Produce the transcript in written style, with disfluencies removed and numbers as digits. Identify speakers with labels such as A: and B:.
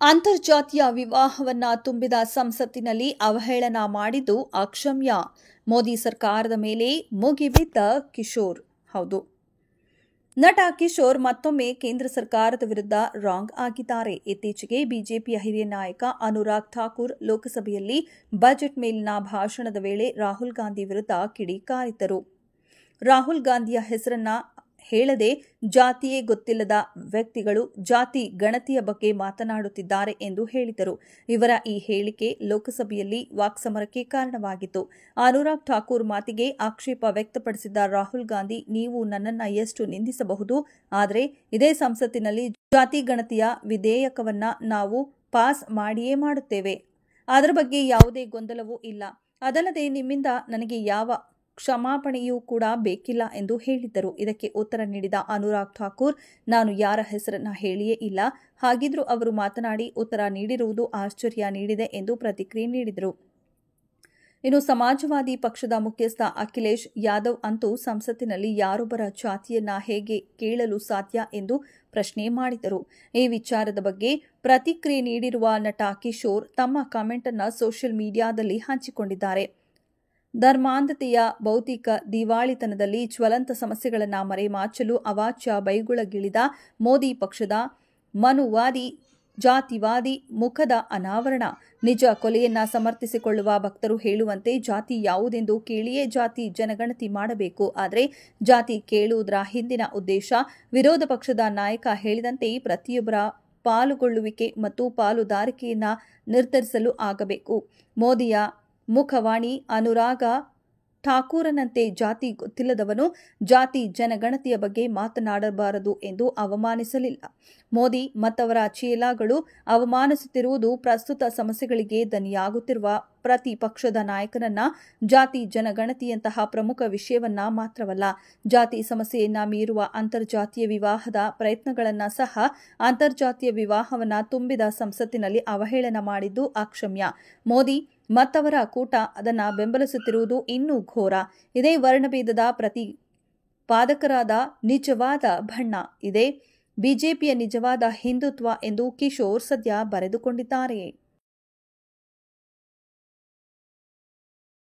A: ಅಂತರ್ಜಾತೀಯ ವಿವಾಹವನ್ನ ತುಂಬಿದ ಸಂಸತ್ತಿನಲ್ಲಿ ಅವಹೇಳನ ಮಾಡಿದ್ದು ಅಕ್ಷಮ್ಯ. ಮೋದಿ ಸರ್ಕಾರದ ಮೇಲೆ ಮುಗಿಬಿದ್ದ ಕಿಶೋರ್. ಹೌದು, ನಟ ಕಿಶೋರ್ ಮತ್ತೊಮ್ಮೆ ಕೇಂದ್ರ ಸರ್ಕಾರದ ವಿರುದ್ಧ ರಾಂಗ್ ಆಗಿದ್ದಾರೆ. ಇತ್ತೀಚೆಗೆ ಬಿಜೆಪಿಯ ಹಿರಿಯ ನಾಯಕ ಅನುರಾಗ್ ಠಾಕೂರ್ ಲೋಕಸಭೆಯಲ್ಲಿ ಬಜೆಟ್ ಮೇಲಿನ ಭಾಷಣದ ವೇಳೆ ರಾಹುಲ್ ಗಾಂಧಿ ವಿರುದ್ಧ ಕಿಡಿಕಾರಿದ್ದರು. ರಾಹುಲ್ ಗಾಂಧಿಯ ಹೆಸರನ್ನ ಹೇಳದೆ ಜಾತಿಯೇ ಗೊತ್ತಿಲ್ಲದ ವ್ಯಕ್ತಿಗಳು ಜಾತಿ ಗಣತಿಯ ಬಗ್ಗೆ ಮಾತನಾಡುತ್ತಿದ್ದಾರೆ ಎಂದು ಹೇಳಿದರು. ಇವರ ಈ ಹೇಳಿಕೆ ಲೋಕಸಭೆಯಲ್ಲಿ ವಾಕ್ಸಮರಕ್ಕೆ ಕಾರಣವಾಗಿತ್ತು. ಅನುರಾಗ್ ಠಾಕೂರ್ ಮಾತಿಗೆ ಆಕ್ಷೇಪ ವ್ಯಕ್ತಪಡಿಸಿದ್ದ ರಾಹುಲ್ ಗಾಂಧಿ, ನೀವು ನನ್ನನ್ನ ಎಷ್ಟು ನಿಂದಿಸಬಹುದು, ಆದರೆ ಇದೇ ಸಂಸತ್ತಿನಲ್ಲಿ ಜಾತಿ ಗಣತಿಯ ವಿಧೇಯಕವನ್ನ ನಾವು ಪಾಸ್ ಮಾಡಿಯೇ ಮಾಡುತ್ತೇವೆ. ಅದರ ಬಗ್ಗೆ ಯಾವುದೇ ಗೊಂದಲವೂ ಇಲ್ಲ. ಅದಲ್ಲದೆ ನಿಮ್ಮಿಂದ ನನಗೆ ಯಾವ ಕ್ಷಮಾಪಣೆಯೂ ಕೂಡ ಬೇಕಿಲ್ಲ ಎಂದು ಹೇಳಿದ್ದರು. ಇದಕ್ಕೆ ಉತ್ತರ ನೀಡಿದ ಅನುರಾಗ್ ಠಾಕೂರ್, ನಾನು ಯಾರ ಹೆಸರನ್ನ ಹೇಳಿಯೇ ಇಲ್ಲ. ಹಾಗಿದ್ರೂ ಅವರು ಮಾತನಾಡಿ ಉತ್ತರ ನೀಡಿರುವುದು ಆಶ್ಚರ್ಯ ನೀಡಿದೆ ಎಂದು ಪ್ರತಿಕ್ರಿಯೆ ನೀಡಿದರು. ಇನ್ನು ಸಮಾಜವಾದಿ ಪಕ್ಷದ ಮುಖ್ಯಸ್ಥ ಅಖಿಲೇಶ್ ಯಾದವ್ ಅಂತೂ ಸಂಸತ್ತಿನಲ್ಲಿ ಯಾರೊಬ್ಬರ ಜಾತಿಯನ್ನ ಹೇಗೆ ಕೇಳಲು ಸಾಧ್ಯ ಎಂದು ಪ್ರಶ್ನೆ ಮಾಡಿದರು. ಈ ವಿಚಾರದ ಬಗ್ಗೆ ಪ್ರತಿಕ್ರಿಯೆ ನೀಡಿರುವ ನಟ ಕಿಶೋರ್ ತಮ್ಮ ಕಾಮೆಂಟ್ ಅನ್ನು ಸೋಷಿಯಲ್ ಮೀಡಿಯಾದಲ್ಲಿ ಹಂಚಿಕೊಂಡಿದ್ದಾರೆ. ಧರ್ಮಾಂಧತೆಯ ಭೌತಿಕ ದಿವಾಳಿತನದಲ್ಲಿ ಜ್ವಲಂತ ಸಮಸ್ಯೆಗಳನ್ನು ಮರೆಮಾಚಲು ಅವಾಚ್ಯ ಬೈಗುಳಗಿಳಿದ ಮೋದಿ ಪಕ್ಷದ ಮನುವಾದಿ ಜಾತಿವಾದಿ ಮುಖದ ಅನಾವರಣ. ನಿಜ ಕೊಲೆಯನ್ನ ಸಮರ್ಥಿಸಿಕೊಳ್ಳುವ ಭಕ್ತರು ಹೇಳುವಂತೆ ಜಾತಿ ಯಾವುದೆಂದು ಕೇಳಿಯೇ ಜಾತಿ ಜನಗಣತಿ ಮಾಡಬೇಕು. ಆದರೆ ಜಾತಿ ಕೇಳುವುದರ ಹಿಂದಿನ ಉದ್ದೇಶ ವಿರೋಧ ಪಕ್ಷದ ನಾಯಕ ಹೇಳಿದಂತೆ ಪ್ರತಿಯೊಬ್ಬರ ಪಾಲುಗೊಳ್ಳುವಿಕೆ ಮತ್ತು ಪಾಲುದಾರಿಕೆಯನ್ನ ನಿರ್ಧರಿಸಲು ಆಗಬೇಕು. ಮೋದಿಯ ಮುಖವಾಣಿ ಅನುರಾಗ ಠಾಕೂರನಂತೆ ಜಾತಿ ಗೊತ್ತಿಲ್ಲದವನು ಜಾತಿ ಜನಗಣತಿಯ ಬಗ್ಗೆ ಮಾತನಾಡಬಾರದು ಎಂದು ಅವಮಾನಿಸಲಿಲ್ಲ. ಮೋದಿ ಮತ್ತವರ ಚೇಲಾಗಳು ಅವಮಾನಿಸುತ್ತಿರುವುದು ಪ್ರಸ್ತುತ ಸಮಸ್ಯೆಗಳಿಗೆ ದನಿಯಾಗುತ್ತಿರುವ ಪ್ರತಿ ಪಕ್ಷದ ನಾಯಕನನ್ನ. ಜಾತಿ ಜನಗಣತಿಯಂತಹ ಪ್ರಮುಖ ವಿಷಯವನ್ನ ಮಾತ್ರವಲ್ಲ, ಜಾತಿ ಸಮಸ್ಯೆಯನ್ನ ಮೀರುವ ಅಂತರ್ಜಾತೀಯ ವಿವಾಹದ ಪ್ರಯತ್ನಗಳನ್ನ ಸಹ ಅಂತರ್ಜಾತೀಯ ವಿವಾಹವನ್ನ ತುಂಬಿದ ಸಂಸತ್ತಿನಲ್ಲಿ ಅವಹೇಳನ ಮಾಡಿದ್ದು ಅಕ್ಷಮ್ಯ. ಮೋದಿ ಮತ್ತವರ ಕೂಟ ಅದನ್ನ ಬೆಂಬಲಿಸುತ್ತಿರುವುದು ಇನ್ನೂ ಘೋರ. ಇದೇ ವರ್ಣಭೇದದ ಪ್ರತಿಪಾದಕರಾದ ನಿಜವಾದ ಬಣ್ಣ. ಇದೇ ಬಿಜೆಪಿಯ ನಿಜವಾದ ಹಿಂದುತ್ವ ಎಂದು ಕಿಶೋರ್ ಸದ್ಯ ಬರೆದುಕೊಂಡಿದ್ದಾರೆ.